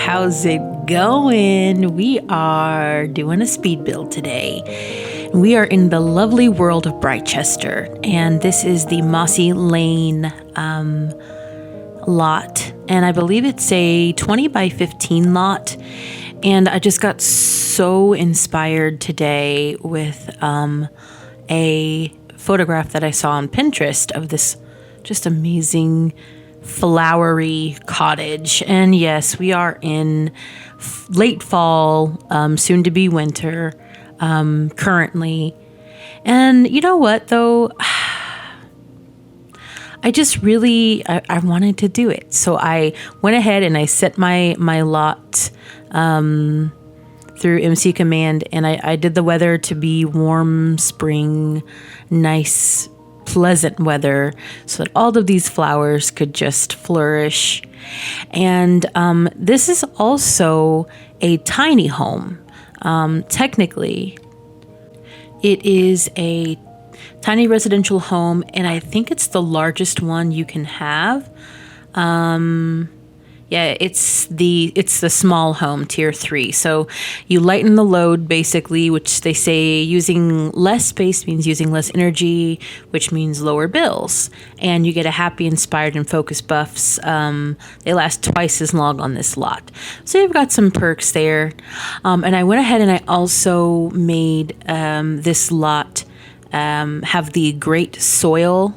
how's it going? We are doing a speed build today. We are in the lovely world of Brightchester, and this is the Mossy Lane lot, and I believe it's a 20 by 15 lot. And I just got so inspired today with a photograph that I saw on Pinterest of this just amazing flowery cottage. And yes, we are in late fall, soon to be winter, currently. And you know what though? I just really, I wanted to do it. So I went ahead and I set my lot through MC Command, and I did the weather to be warm, spring, nice, pleasant weather so that all of these flowers could just flourish. And this is also a tiny home. Technically, it is a tiny residential home, and I think it's the largest one you can have. Yeah, it's the small home, tier 3. So you lighten the load basically, which they say using less space means using less energy, which means lower bills. And you get a happy, inspired, and focused buffs. They last twice as long on this lot. So you've got some perks there. And I went ahead and I also made this lot have the great soil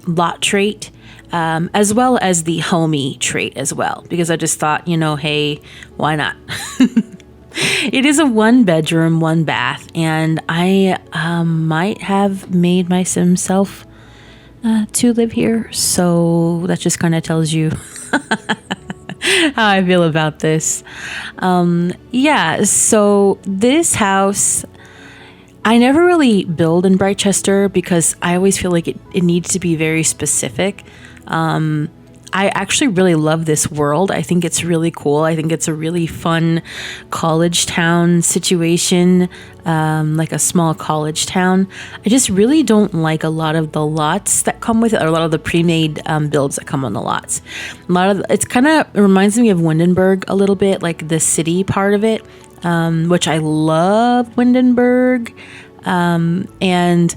lot trait, as well as the homey trait as well, because I just thought, hey, why not? It is a 1-bedroom, 1-bath, and I might have made my sim self to live here, so that just kind of tells you how I feel about this. Yeah, so this house, I never really build in Brightchester because I always feel like it needs to be very specific. I actually really love this world. I think it's really cool. I think it's a really fun college town situation, like a small college town. I just really don't like a lot of the lots that come with it, or a lot of the pre-made builds that come on the lots. It's kind of reminds me of Windenburg a little bit, like the city part of it. Which I love Windenburg, and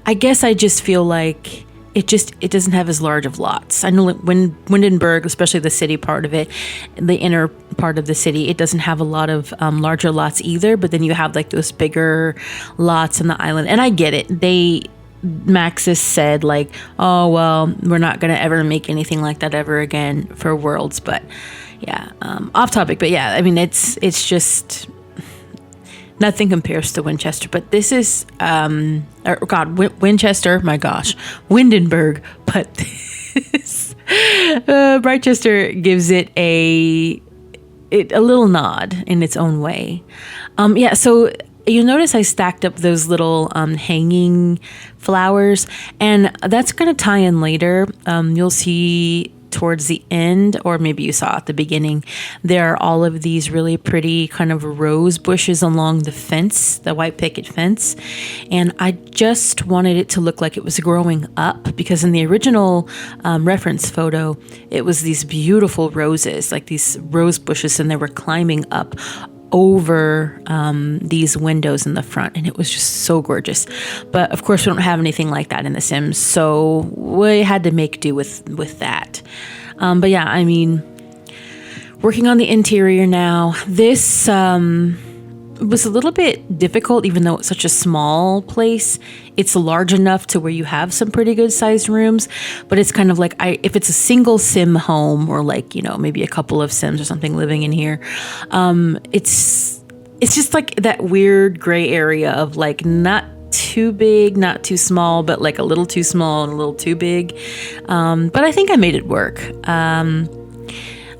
I guess I just feel like it doesn't have as large of lots. I know when Windenburg, especially the city part of it, the inner part of the city, it doesn't have a lot of larger lots either, but then you have like those bigger lots on the island, and I get it. Maxis said like, oh, well, we're not going to ever make anything like that ever again for Worlds, but yeah, off topic, but yeah, I mean, it's just nothing compares to Winchester, but this is, Winchester, my gosh, Windenburg, but this, Brightchester gives it a little nod in its own way. Yeah, so you'll notice I stacked up those little hanging flowers, and that's going to tie in later. You'll see towards the end, or maybe you saw at the beginning, there are all of these really pretty kind of rose bushes along the fence, the white picket fence. And I just wanted it to look like it was growing up, because in the original reference photo, it was these beautiful roses, like these rose bushes, and they were climbing up over these windows in the front, and it was just so gorgeous. But of course we don't have anything like that in The Sims, so we had to make do with that. But yeah, I mean, working on the interior now, this was a little bit difficult, even though it's such a small place. It's large enough to where you have some pretty good sized rooms, but it's kind of like, if it's a single sim home, or like, maybe a couple of sims or something living in here, it's just like that weird gray area of like not too big, not too small, but like a little too small and a little too big. But I think I made it work.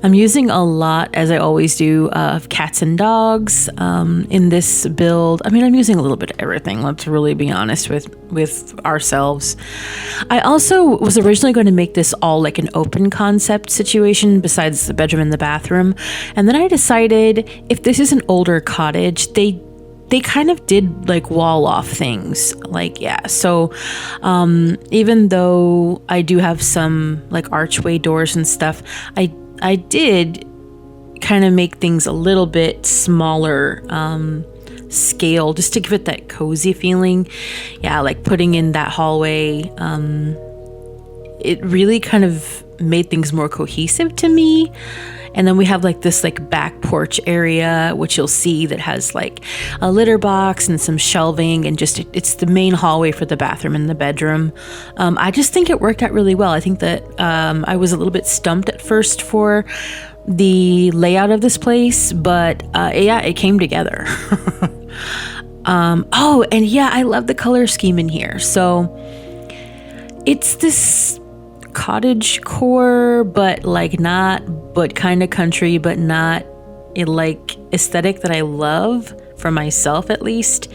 I'm using a lot, as I always do, of cats and dogs in this build. I mean, I'm using a little bit of everything, let's really be honest with ourselves. I also was originally going to make this all like an open concept situation besides the bedroom and the bathroom. And then I decided, if this is an older cottage, they kind of did like wall off things, like, yeah. So even though I do have some like archway doors and stuff, I I did kind of make things a little bit smaller scale just to give it that cozy feeling. Yeah, like putting in that hallway, it really kind of made things more cohesive to me. And then we have like this like back porch area, which you'll see that has like a litter box and some shelving, and just it's the main hallway for the bathroom and the bedroom. I just think it worked out really well. I think that I was a little bit stumped at first for the layout of this place, but yeah, it came together. Oh, and yeah, I love the color scheme in here. So it's this cottage core, but like but kind of country, but not a like aesthetic that I love for myself, at least.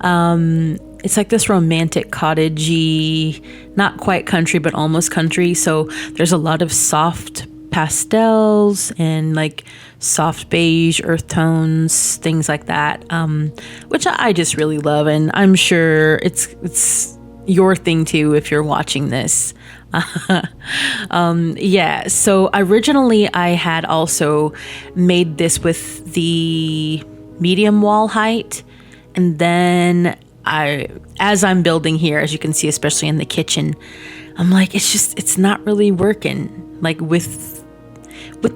It's like this romantic cottagey, not quite country, but almost country. So there's a lot of soft pastels and like soft beige earth tones, things like that, which I just really love, and I'm sure it's your thing too if you're watching this. Yeah, so originally I had also made this with the medium wall height, and then as I'm building here, as you can see, especially in the kitchen, I'm like, it's not really working, like with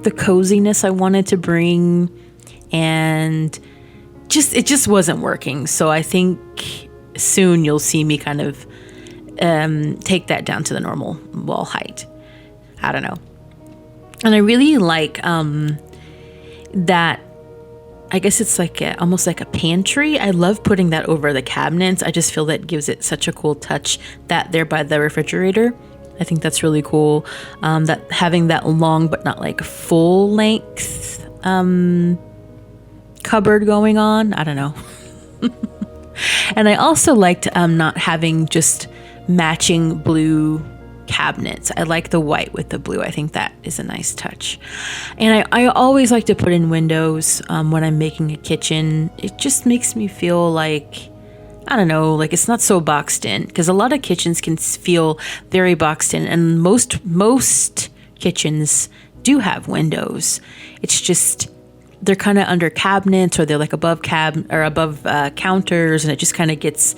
the coziness I wanted to bring, and it just wasn't working. So I think soon you'll see me kind of take that down to the normal wall height. I don't know. And I really like that. I guess it's like almost like a pantry. I love putting that over the cabinets. I just feel that gives it such a cool touch, that there by the refrigerator. I think that's really cool. That having that long but not like full length cupboard going on. I don't know. And I also liked not having just matching blue cabinets. I like the white with the blue. I think that is a nice touch. And I always like to put in windows when I'm making a kitchen. It just makes me feel like, I don't know, like it's not so boxed in, because a lot of kitchens can feel very boxed in, and most kitchens do have windows. It's just they're kind of under cabinets, or they're like above counters, and it just kind of gets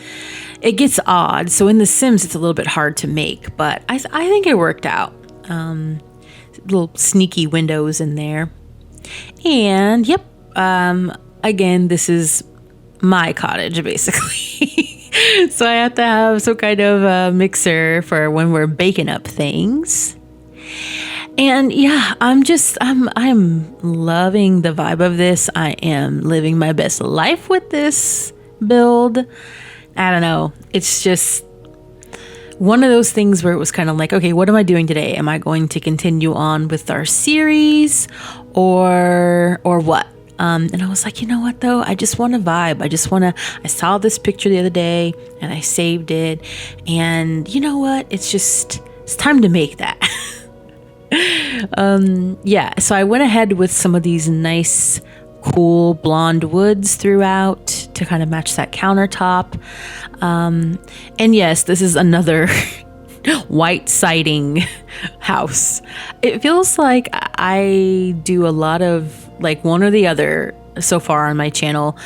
odd. So in The Sims, it's a little bit hard to make, but I think it worked out. Little sneaky windows in there, and yep. Again, this is my cottage basically. So I have to have some kind of mixer for when we're baking up things. And yeah, I'm loving the vibe of this. I am living my best life with this build. I don't know. It's just one of those things where it was kind of like, okay, what am I doing today? Am I going to continue on with our series or what? And I was like, you know what though? I just want to vibe. I saw this picture the other day and I saved it. And you know what? It's time to make that. Yeah, so I went ahead with some of these nice, cool blonde woods throughout to kind of match that countertop. And yes, this is another white siding house. It feels like I do a lot of like one or the other so far on my channel.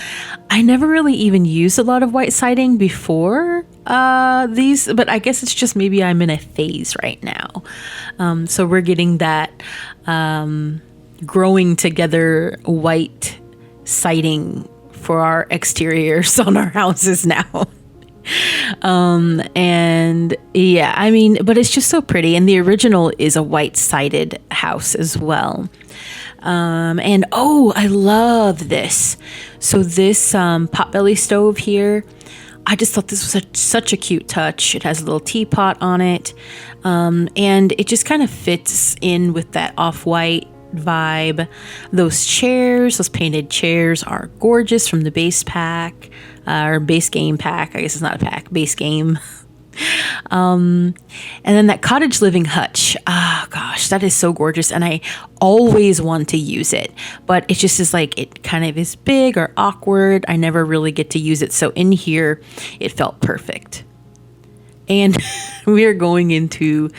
I never really even used a lot of white siding before these, but I guess it's just maybe I'm in a phase right now. So we're getting that growing together white siding for our exteriors on our houses now. And yeah, I mean, but it's just so pretty. And the original is a white sided house as well. And oh, I love this. So this potbelly stove here, I just thought this was such a cute touch. It has a little teapot on it. And it just kind of fits in with that off-white vibe. Those chairs, those painted chairs are gorgeous from the base pack, or base game pack. I guess it's not a pack, base game. And then that cottage living hutch. Ah, gosh, that is so gorgeous. And I always want to use it, but it just is like, it kind of is big or awkward. I never really get to use it. So in here, it felt perfect. And we are going into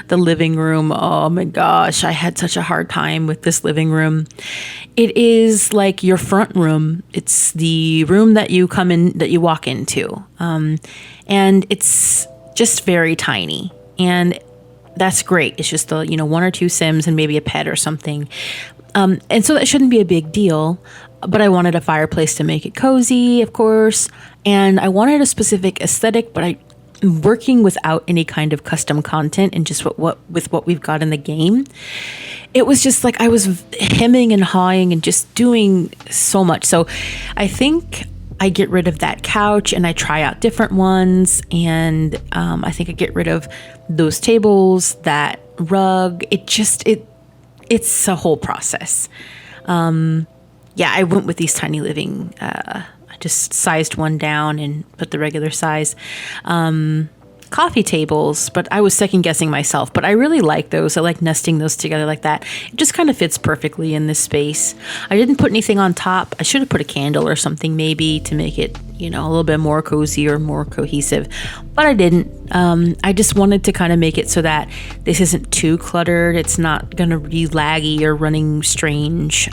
the living room. Oh my gosh, I had such a hard time with this living room. It is like your front room. It's the room that you come in, that you walk into. And it's just very tiny. And that's great. It's just the, one or two Sims and maybe a pet or something. And so that shouldn't be a big deal. But I wanted a fireplace to make it cozy, of course. And I wanted a specific aesthetic, but I'm working without any kind of custom content and just with what we've got in the game. It was just like I was hemming and hawing and just doing so much. So I think I get rid of that couch and I try out different ones. And I think I get rid of those tables, that rug. It's a whole process. Yeah, I went with these tiny living. I just sized one down and put the regular size coffee tables, but I was second guessing myself. But I really like those. I like nesting those together like that. It just kind of fits perfectly in this space. I didn't put anything on top. I should have put a candle or something maybe to make it, a little bit more cozy or more cohesive, but I didn't. I just wanted to kind of make it so that this isn't too cluttered. It's not going to be laggy or running strange.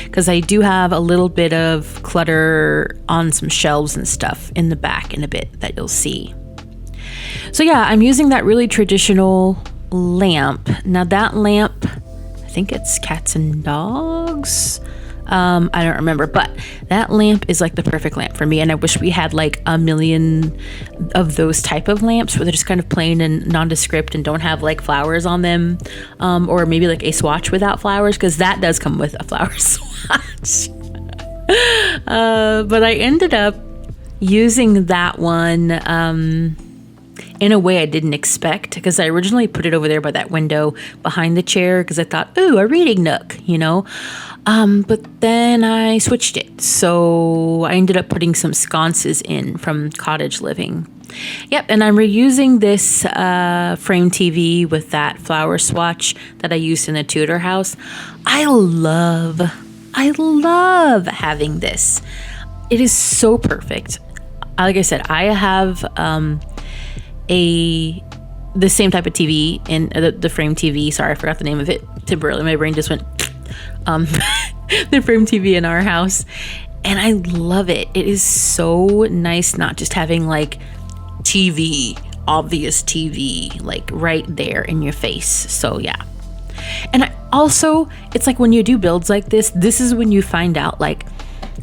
Because I do have a little bit of clutter on some shelves and stuff in the back in a bit that you'll see. So yeah, I'm using that really traditional lamp. Now that lamp, I think it's cats and dogs. I don't remember, but that lamp is like the perfect lamp for me. And I wish we had like a million of those type of lamps where they're just kind of plain and nondescript and don't have like flowers on them. Or maybe like a swatch without flowers, because that does come with a flower swatch. But I ended up using that one in a way I didn't expect, because I originally put it over there by that window behind the chair because I thought, ooh, a reading nook, But then I switched it. So I ended up putting some sconces in from Cottage living. Yep, and I'm reusing this frame TV with that flower swatch that I used in the Tudor house. I love having this. It is so perfect. Like I said, I have the same type of TV in the frame TV. Sorry, I forgot the name of it temporarily. My brain just went the frame TV in our house, and I love it. It is so nice not just having like obvious TV like right there in your face. So yeah. And it's like when you do builds like this is when you find out like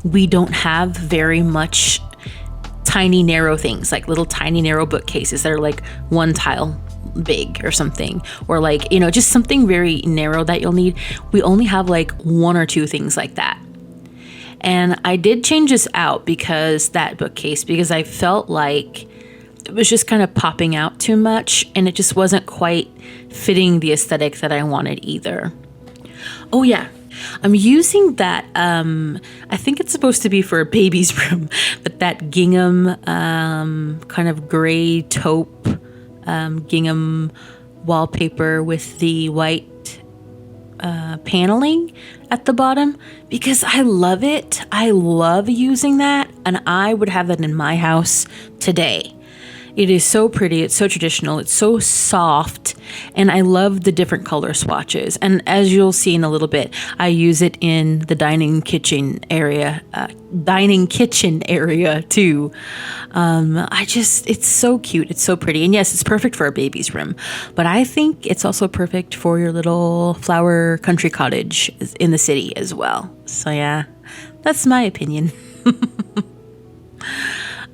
we don't have very much tiny narrow things, like little tiny narrow bookcases that are like one tile big or something, or like just something very narrow that you'll need. We only have like one or two things like that. And I did change this out because I felt like it was just kind of popping out too much, and it just wasn't quite fitting the aesthetic that I wanted either. Oh yeah, I'm using that, I think it's supposed to be for a baby's room, but that gingham, kind of gray taupe, gingham wallpaper with the white paneling at the bottom, because I love it. I love using that, and I would have that in my house today. It is so pretty. It's so traditional. It's so soft. And I love the different color swatches. And as you'll see in a little bit, I use it in the dining kitchen area too. It's so cute. It's so pretty. And yes, it's perfect for a baby's room. But I think it's also perfect for your little flower country cottage in the city as well. So yeah, that's my opinion.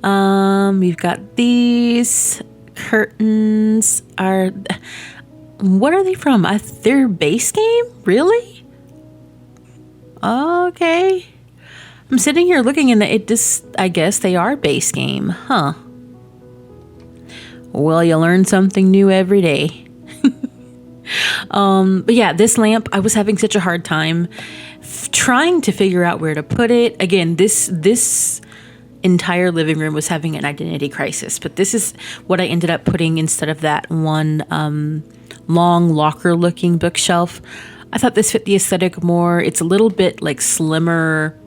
We've got these curtains. What are they from? They're base game? Really? Okay. I'm sitting here looking and I guess they are base game, huh? Well, you learn something new every day. But yeah, this lamp, I was having such a hard time trying to figure out where to put it. Again, this entire living room was having an identity crisis, but this is what I ended up putting instead of that one long locker looking bookshelf. I thought this fit the aesthetic more. It's a little bit like slimmer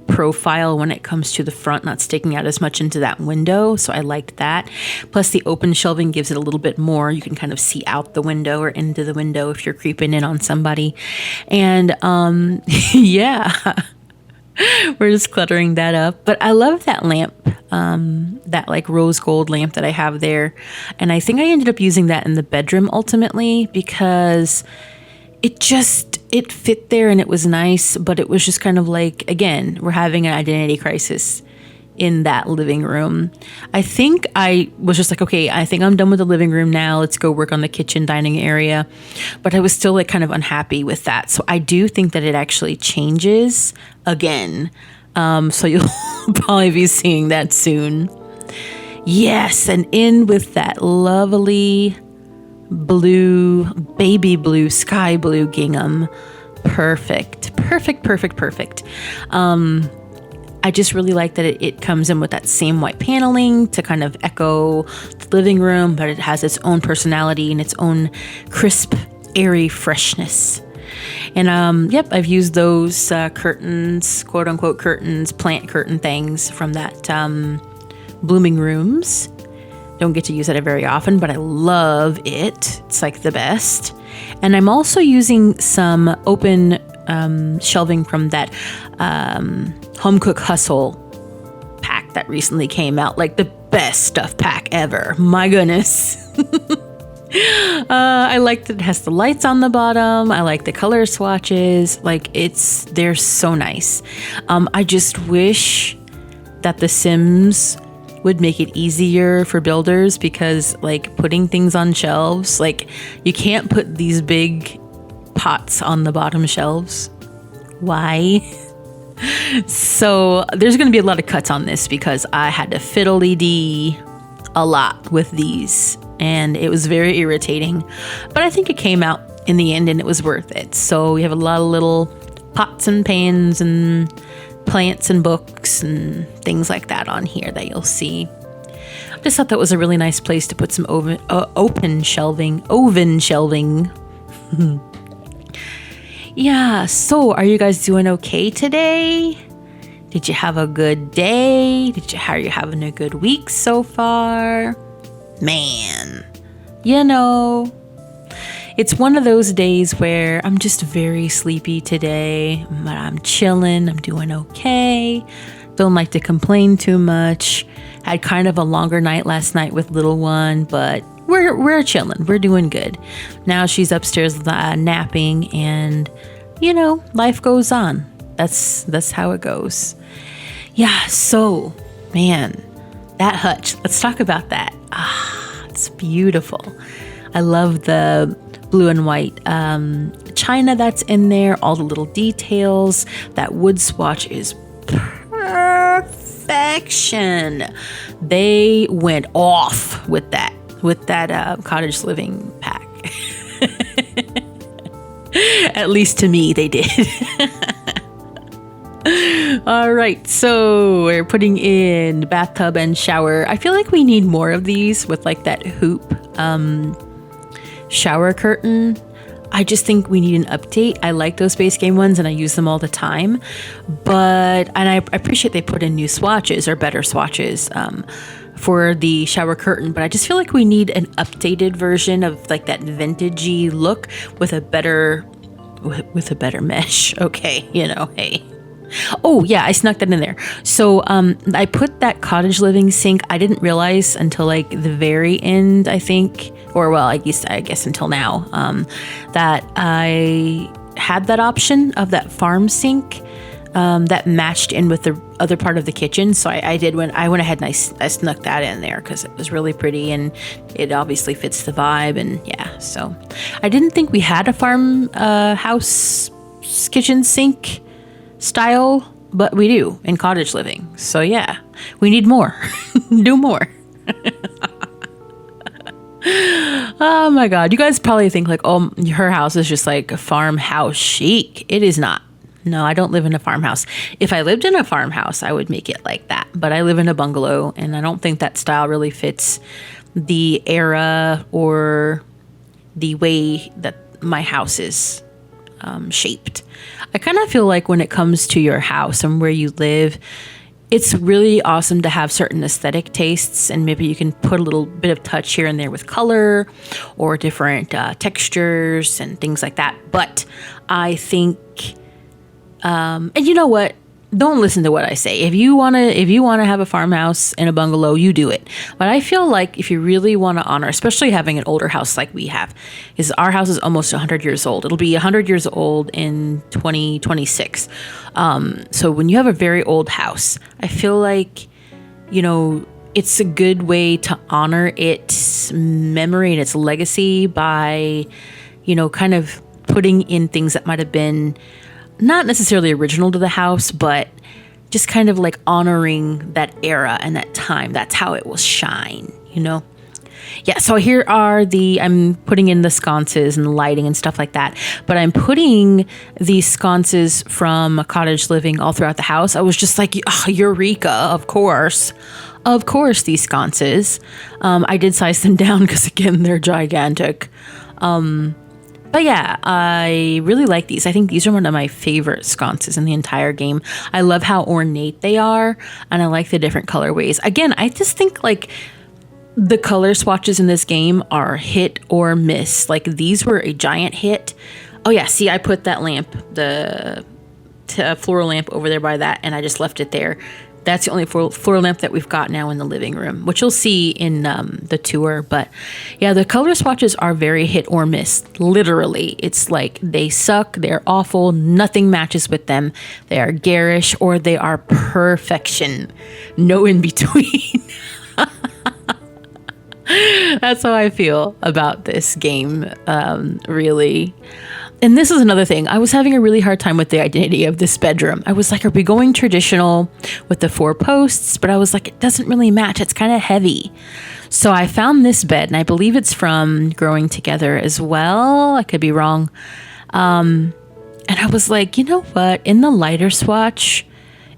profile when it comes to the front, not sticking out as much into that window. So I liked that. Plus the open shelving gives it a little bit more. You can kind of see out the window or into the window if you're creeping in on somebody. And yeah, we're just cluttering that up. But I love that lamp, that like rose gold lamp that I have there. And I think I ended up using that in the bedroom ultimately because it fit there and it was nice, but it was just kind of like, again, we're having an identity crisis in that living room. I think I was just like, okay, I think I'm done with the living room now. Let's go work on the kitchen dining area. But I was still like kind of unhappy with that. So I do think that it actually changes again. So you'll probably be seeing that soon. Yes, and in with that lovely blue, baby blue, sky blue gingham. Perfect. I just really like that it comes in with that same white paneling to kind of echo the living room, but it has its own personality and its own crisp, airy freshness. And yep, I've used those curtains, quote unquote curtains, plant curtain things from that Blooming Rooms. Don't get to use it very often, but I love it. It's like the best. And I'm also using some open shelving from that Home Cook Hustle pack that recently came out. Like the best stuff pack ever. My goodness. I like that it has the lights on the bottom. I like the color swatches. Like they're so nice. I just wish that The Sims would make it easier for builders, because like putting things on shelves, like you can't put these big pots on the bottom shelves. Why? So there's going to be a lot of cuts on this because I had to fiddly-dee a lot with these and it was very irritating, but I think it came out in the end and it was worth it. So we have a lot of little pots and pans and plants and books and things like that on here that you'll see. I just thought that was a really nice place to put some oven shelving. Yeah, so are you guys doing okay today? Did you have a good day? How are you having a good week so far? Man, it's one of those days where I'm just very sleepy today, but I'm chilling. I'm doing okay. Don't like to complain too much. Had kind of a longer night last night with little one, but we're chilling. We're doing good. Now she's upstairs napping, and life goes on. That's how it goes. Yeah. So, man, that hutch. Let's talk about that. It's beautiful. I love the blue and white china that's in there. All the little details. That wood swatch is perfection. They went off with that cottage living pack. At least to me, they did. All right, so we're putting in bathtub and shower. I feel like we need more of these with like that hoop shower curtain. I just think we need an update. I like those base game ones and I use them all the time, and I appreciate they put in new swatches or better swatches for the shower curtain, but I just feel like we need an updated version of like that vintagey look with a better mesh. Okay, hey. Oh yeah, I snuck that in there. So I put that cottage living sink. I didn't realize until like the very end, I think, or well, I guess until now, that I had that option of that farm sink that matched in with the other part of the kitchen. So I went ahead and I snuck that in there because it was really pretty and it obviously fits the vibe. And yeah, so I didn't think we had a farmhouse kitchen sink style, but we do in cottage living. So yeah, we need more. Do more. Oh my god, you guys probably think like, oh, her house is just like a farmhouse chic. It is not. No, I don't live in a farmhouse. If I lived in a farmhouse, I would make it like that, but I live in a bungalow and I don't think that style really fits the era or the way that my house is shaped. I kind of feel like when it comes to your house and where you live, it's really awesome to have certain aesthetic tastes, and maybe you can put a little bit of touch here and there with color or different textures and things like that. But I think, and you know what? Don't listen to what I say. If you wanna have a farmhouse and a bungalow, you do it. But I feel like if you really want to honor, especially having an older house like we have, is our house is almost 100 years old. It'll be 100 years old in 2026. So when you have a very old house, I feel like, it's a good way to honor its memory and its legacy by, kind of putting in things that might have been not necessarily original to the house, but just kind of like honoring that era and that time. That's how it will shine, Yeah, so here are I'm putting in the sconces and the lighting and stuff like that, but I'm putting these sconces from Cottage Living all throughout the house. I was just like, eureka, of course, these sconces. I did size them down because, again, they're gigantic. But yeah, I really like these. I think these are one of my favorite sconces in the entire game. I love how ornate they are, and I like the different colorways. Again, I just think like the color swatches in this game are hit or miss. Like these were a giant hit. Oh yeah, see, I put that lamp, the floral lamp over there by that, and I just left it there. That's the only floor lamp that we've got now in the living room, which you'll see in the tour. But yeah, the color swatches are very hit or miss. Literally, it's like they suck, they're awful, nothing matches with them. They are garish or they are perfection. No in between. That's how I feel about this game, really. And this is another thing. I was having a really hard time with the identity of this bedroom. I was like, are we going traditional with the 4 posts? But I was like, it doesn't really match. It's kind of heavy. So I found this bed, and I believe it's from Growing Together as well. I could be wrong. And I was like, you know what? In the lighter swatch,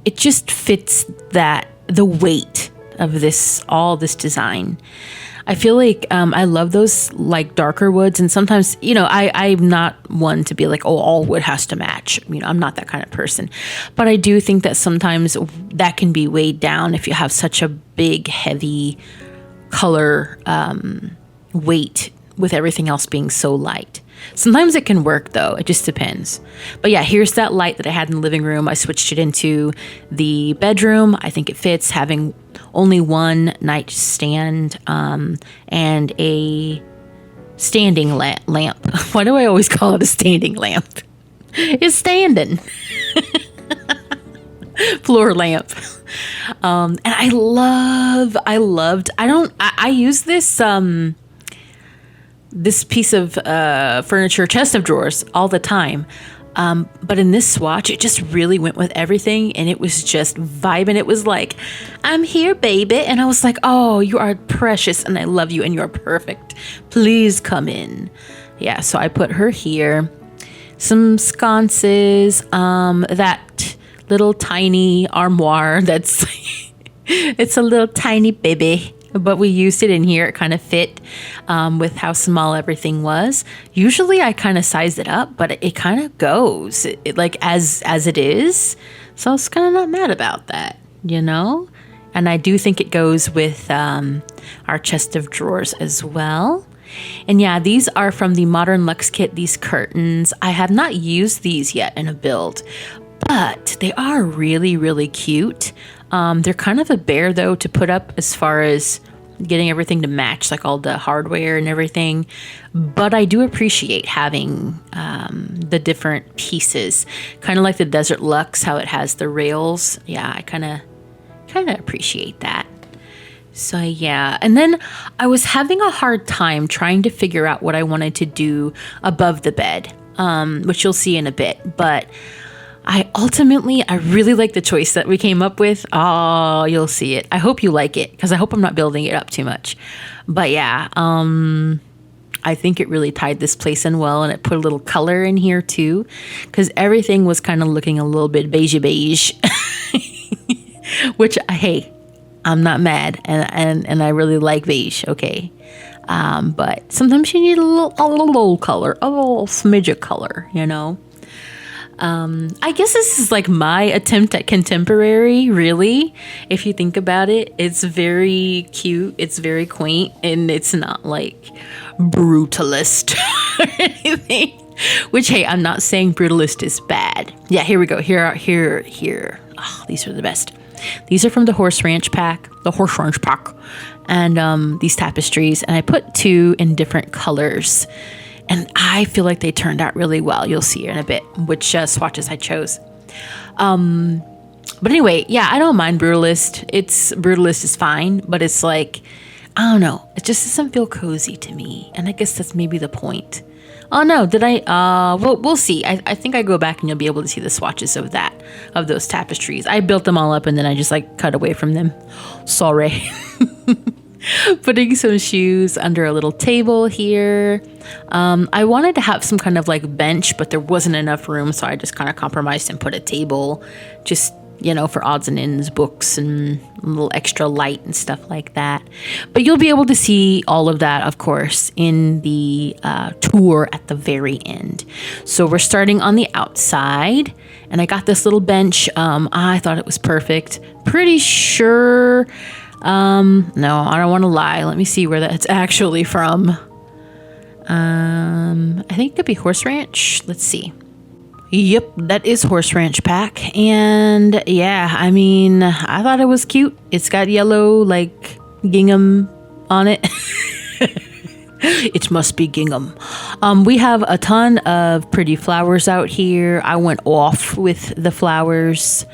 it just fits the weight of all this design. I feel like I love those like darker woods, and sometimes, I'm not one to be like, oh, all wood has to match. I'm not that kind of person. But I do think that sometimes that can be weighed down if you have such a big, heavy color weight with everything else being so light. Sometimes it can work though. It just depends. But yeah, here's that light that I had in the living room. I switched it into the bedroom. I think it fits, having only one nightstand and a standing lamp. Why do I always call it a standing lamp? It's standing. Floor lamp. And I use this piece of furniture, chest of drawers, all the time. But in this swatch, it just really went with everything, and it was just vibing. It was like, I'm here, baby. And I was like, oh, you are precious, and I love you, and you're perfect. Please come in. Yeah, so I put her here. Some sconces, that little tiny armoire that's, it's a little tiny baby. But we used it in here. It kind of fit with how small everything was. Usually I kind of size it up, but it kind of goes it like as it is. So I was kind of not mad about that, And I do think it goes with our chest of drawers as well. And yeah, these are from the Modern Luxe kit, these curtains. I have not used these yet in a build, but they are really, really cute. They're kind of a bear, though, to put up as far as getting everything to match, like all the hardware and everything. But I do appreciate having the different pieces, kind of like the Desert Luxe, how it has the rails. Yeah, I kind of appreciate that. So yeah, and then I was having a hard time trying to figure out what I wanted to do above the bed, which you'll see in a bit. But I really like the choice that we came up with. Oh, you'll see it. I hope you like it, because I hope I'm not building it up too much. But yeah, I think it really tied this place in well, and it put a little color in here too, because everything was kind of looking a little bit beige, which, hey, I'm not mad, and I really like beige, okay? But sometimes you need a little color, a little smidge of color, I guess this is like my attempt at contemporary, really. If you think about it, it's very cute, it's very quaint, and it's not like brutalist or anything. Which, hey, I'm not saying brutalist is bad. Yeah, here we go. Here. Oh, these are the best. These are from the Horse Ranch pack, and these tapestries. And I put 2 in different colors. And I feel like they turned out really well. You'll see in a bit which swatches I chose. But anyway, yeah, I don't mind brutalist. Brutalist is fine, but it's like, I don't know. It just doesn't feel cozy to me. And I guess that's maybe the point. Oh no, did I? Well, we'll see. I think I go back and you'll be able to see the swatches of those tapestries. I built them all up and then I just like cut away from them. Sorry. Putting some shoes under a little table here. I wanted to have some kind of like bench, but there wasn't enough room, so I just kind of compromised and put a table, just, for odds and ends, books and a little extra light and stuff like that. But you'll be able to see all of that, of course, in the tour at the very end. So we're starting on the outside, and I got this little bench. I thought it was perfect. Pretty sure... no, I don't want to lie. Let me see where that's actually from. I think it could be Horse Ranch. Let's see. Yep, that is Horse Ranch pack. And yeah, I mean, I thought it was cute. It's got yellow, like, gingham on it. It must be gingham. We have a ton of pretty flowers out here. I went off with the flowers.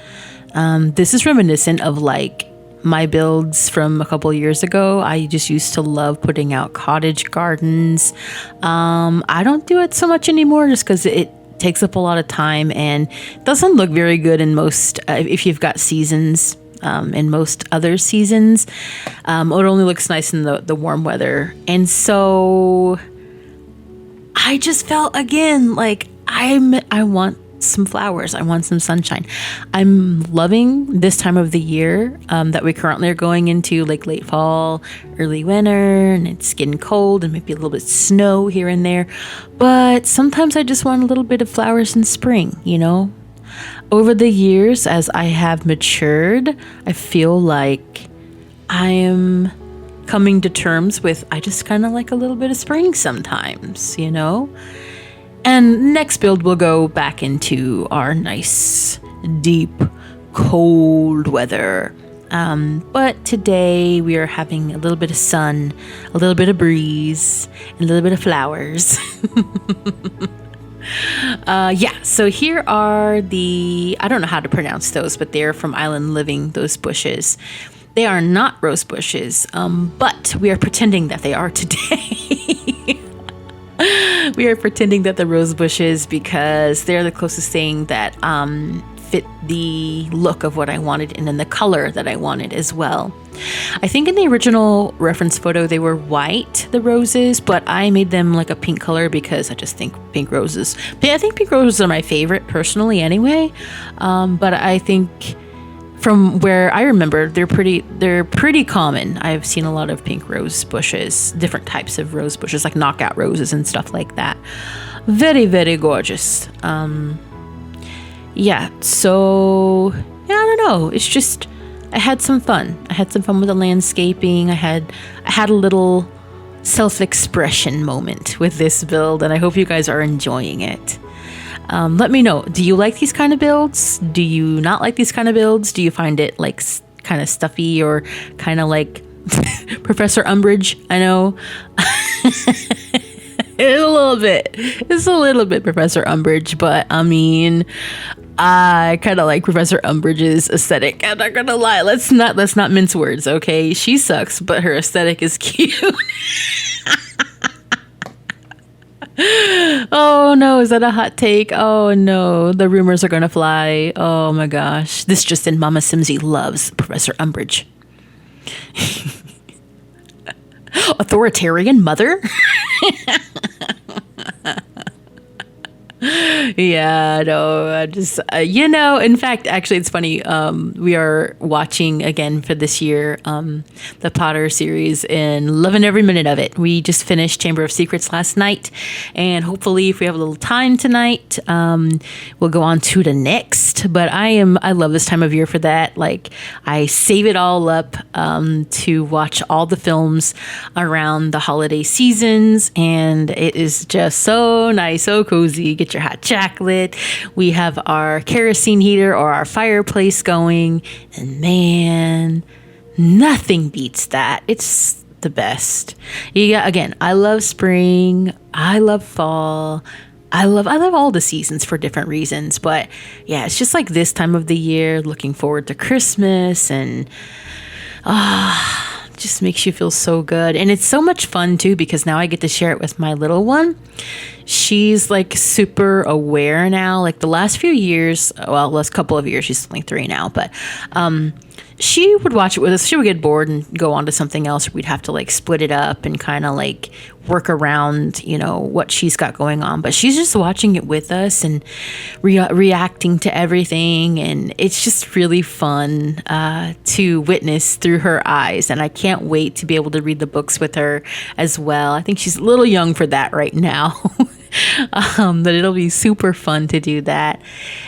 This is reminiscent of, like, my builds from a couple years ago. I just used to love putting out cottage gardens. I don't do it so much anymore just because it takes up a lot of time and doesn't look very good in most, if you've got seasons, in most other seasons. It only looks nice in the warm weather. And so I just felt, again, like I want some flowers. I want some sunshine. I'm loving this time of the year that we currently are going into, like late fall, early winter, and it's getting cold and maybe a little bit snow here and there. But sometimes I just want a little bit of flowers in spring, Over the years, as I have matured, I feel like I am coming to terms with, I just kind of like a little bit of spring sometimes, And next build, we'll go back into our nice, deep, cold weather. But today we are having a little bit of sun, a little bit of breeze, and a little bit of flowers. So here are I don't know how to pronounce those, but they're from Island Living, those bushes. They are not rose bushes, but we are pretending that they are today. We are pretending that the rose bushes because they're the closest thing that fit the look of what I wanted and then the color that I wanted as well. I think in the original reference photo they were white, the roses, but I made them like a pink color because I just think pink roses. I think pink roses are my favorite personally anyway, but I think from where I remember, they're pretty common. I've seen a lot of pink rose bushes, different types of rose bushes, like knockout roses and stuff like that. Very, very gorgeous. So I don't know. It's just, I had some fun. I had some fun with the landscaping. I had a little self-expression moment with this build, and I hope you guys are enjoying it. Let me know. Do you like these kind of builds? Do you not like these kind of builds? Do you find it like kind of stuffy or kind of like Professor Umbridge? I know. It's a little bit Professor Umbridge, but I mean, I kind of like Professor Umbridge's aesthetic. I'm not gonna lie. Let's not mince words, okay? She sucks, but her aesthetic is cute. Oh no, is that a hot take? Oh no, the rumors are gonna fly. Oh my gosh. This just in, Mama Simsy loves Professor Umbridge. Authoritarian mother? Yeah, no, I just, in fact, actually, it's funny. We are watching again for this year the Potter series and loving every minute of it. We just finished Chamber of Secrets last night, and hopefully, if we have a little time tonight, we'll go on to the next. But I love this time of year for that. Like, I save it all up to watch all the films around the holiday seasons, and it is just so nice, so cozy. Get your hot chocolate. We have our kerosene heater or our fireplace going, and man, nothing beats that. It's the best. Again, I love spring. I love fall. I love all the seasons for different reasons, but yeah, it's just like this time of the year, looking forward to Christmas, and just makes you feel so good. And it's so much fun too, because now I get to share it with my little one. She's like super aware now. Like the last few years, well, last couple of years, she's only 3 now, but she would watch it with us. She would get bored and go on to something else. We'd have to like split it up and kind of like work around, what she's got going on. But she's just watching it with us and reacting to everything. And it's just really fun to witness through her eyes. And I can't wait to be able to read the books with her as well. I think she's a little young for that right now. But it'll be super fun to do that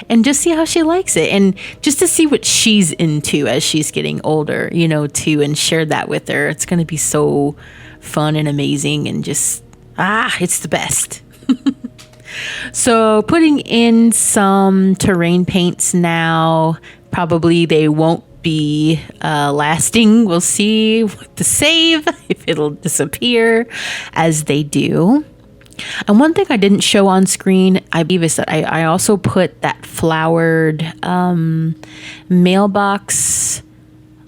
and just see how she likes it, and just to see what she's into as she's getting older, too, and share that with her. It's going to be so fun and amazing, and just, it's the best. So putting in some terrain paints now. Probably they won't be lasting. We'll see what to save, if it'll disappear as they do. And one thing I didn't show on screen, I believe, is that I also put that flowered mailbox.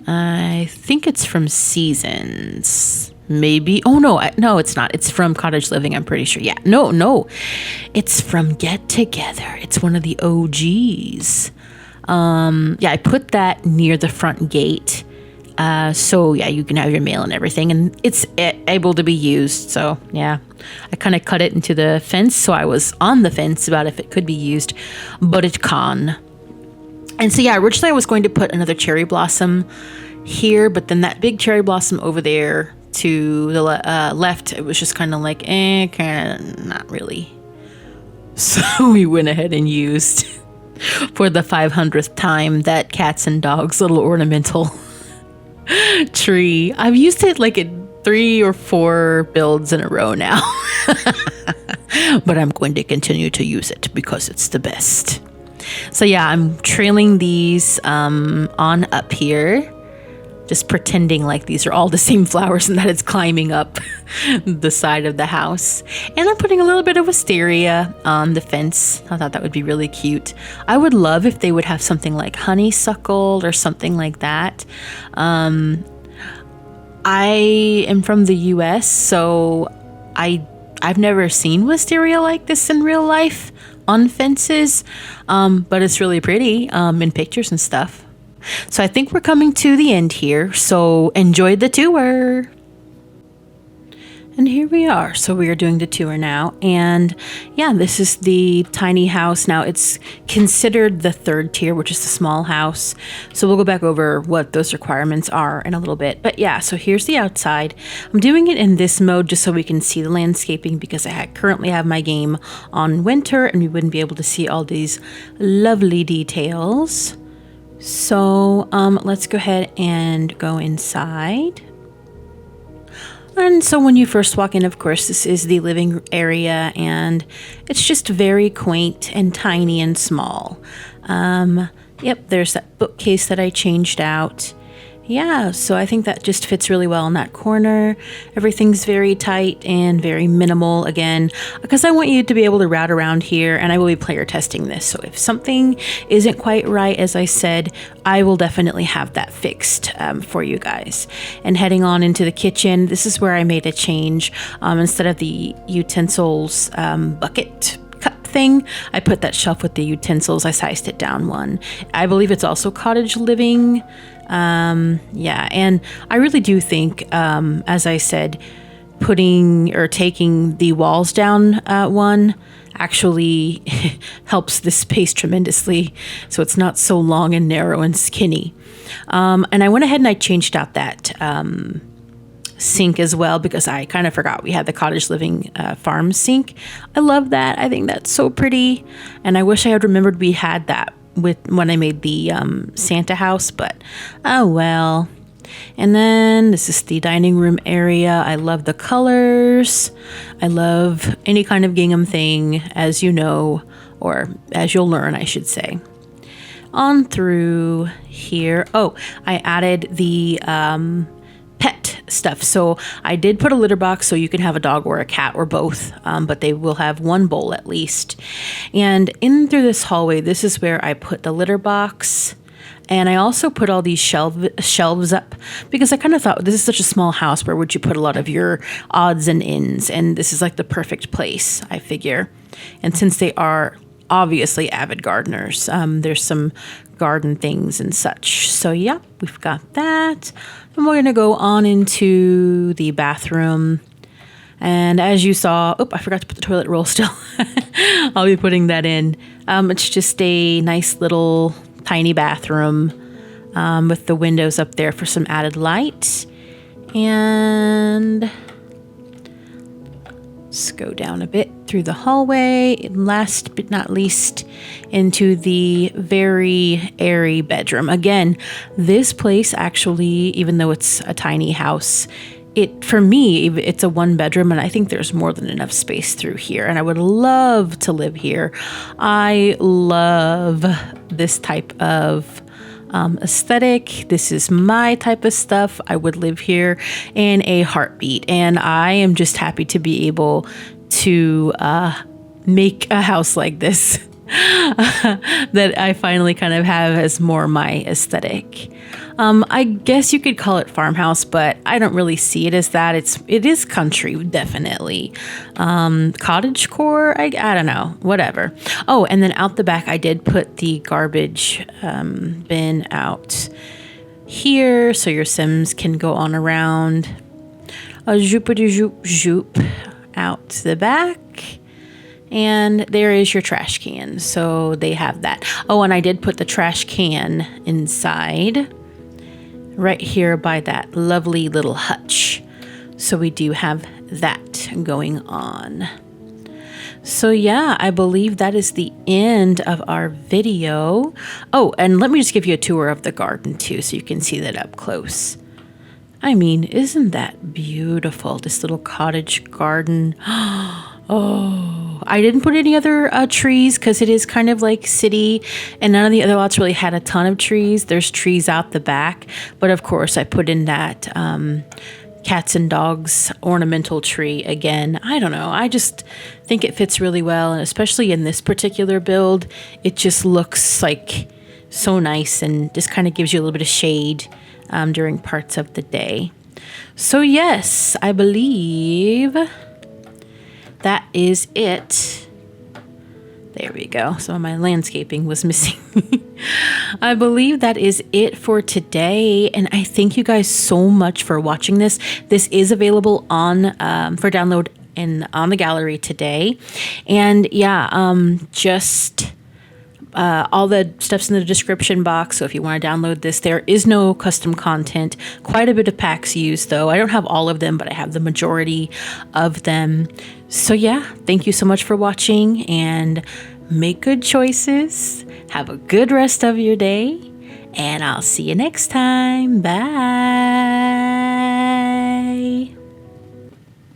I think it's from Seasons. Maybe. Oh, no, it's not. It's from Cottage Living, I'm pretty sure. Yeah. No. It's from Get Together. It's one of the OGs. I put that near the front gate. So yeah, you can have your mail and everything, and it's able to be used. So yeah, I kind of cut it into the fence. So I was on the fence about if it could be used, but it can't. And so yeah, originally I was going to put another cherry blossom here, but then that big cherry blossom over there to the left, it was just kind of like, kind of not really. So we went ahead and used for the 500th time that cats and dogs little ornamental tree. I've used it like in 3 or 4 builds in a row now. But I'm going to continue to use it because it's the best. So yeah, I'm trailing these on up here, just pretending like these are all the same flowers and that it's climbing up the side of the house. And I'm putting a little bit of wisteria on the fence. I thought that would be really cute. I would love if they would have something like honeysuckle or something like that. I am from the US, so I've never seen wisteria like this in real life on fences, but it's really pretty in pictures and stuff. So I think we're coming to the end here, so enjoy the tour. And here we are. So we are doing the tour now, and yeah, this is the tiny house. Now it's considered the 3rd tier, which is the small house. So we'll go back over what those requirements are in a little bit. But yeah, so here's the outside. I'm doing it in this mode just so we can see the landscaping, because I currently have my game on winter and we wouldn't be able to see all these lovely details. So let's go ahead and go inside. And so when you first walk in, of course, this is the living area, and it's just very quaint and tiny and small. Yep, there's that bookcase that I changed out. Yeah, so I think that just fits really well in that corner. Everything's very tight and very minimal, again, because I want you to be able to route around here, and I will be player testing this. So if something isn't quite right, as I said, I will definitely have that fixed for you guys. And heading on into the kitchen, this is where I made a change. Instead of the utensils bucket cup thing, I put that shelf with the utensils. I sized it down 1. I believe it's also Cottage Living. Yeah, and I really do think, as I said, putting or taking the walls down 1 actually helps this space tremendously. So it's not so long and narrow and skinny. And I went ahead and I changed out that sink as well, because I kind of forgot we had the Cottage Living farm sink. I love that. I think that's so pretty. And I wish I had remembered we had that when I made the Santa house, but oh well. And then this is the dining room area. I love the colors. I love any kind of gingham thing, as you know, or as you'll learn, I should say. On through here. Oh, I added the pet stuff. So I did put a litter box so you can have a dog or a cat or both, but they will have one bowl at least. And in through this hallway, this is where I put the litter box. And I also put all these shelves up, because I kind of thought, this is such a small house, where would you put a lot of your odds and ends? And this is like the perfect place, I figure. And since they are obviously avid gardeners, there's some garden things and such. So yeah, we've got that. And we're going to go on into the bathroom. And as you saw, I forgot to put the toilet roll still. I'll be putting that in. It's just a nice little tiny bathroom with the windows up there for some added light. And let's go down a bit through the hallway, and last but not least into the very airy bedroom. Again, this place actually, even though it's a tiny house, for me, it's a 1-bedroom, and I think there's more than enough space through here, and I would love to live here. I love this type of aesthetic. This is my type of stuff. I would live here in a heartbeat, and I am just happy to be able to make a house like this that I finally kind of have as more my aesthetic. I guess you could call it farmhouse, but I don't really see it as that. It is country, definitely. Cottage core, I don't know, whatever. Oh, and then out the back, I did put the garbage bin out here, so your Sims can go on around. Zoop out the back. And there is your trash can, so they have that. Oh, and I did put the trash can inside, right here by that lovely little hutch. So we do have that going on. So yeah, I believe that is the end of our video. Oh, and let me just give you a tour of the garden too, so you can see that up close. I mean, isn't that beautiful? This little cottage garden. Oh, I didn't put any other trees, because it is kind of like city, and none of the other lots really had a ton of trees. There's trees out the back, but of course I put in that cats and dogs ornamental tree again. I don't know. I just think it fits really well, and especially in this particular build, it just looks like so nice and just kind of gives you a little bit of shade during parts of the day. So yes, I believe that is it. There we go. Some of my landscaping was missing. I believe that is it for today. And I thank you guys so much for watching this. This is available on for download on the gallery today. And yeah, just all the stuff's in the description box. So if you want to download this, there is no custom content. Quite a bit of packs used though. I don't have all of them, but I have the majority of them. So yeah, thank you so much for watching, and make good choices. Have a good rest of your day, and I'll see you next time. Bye.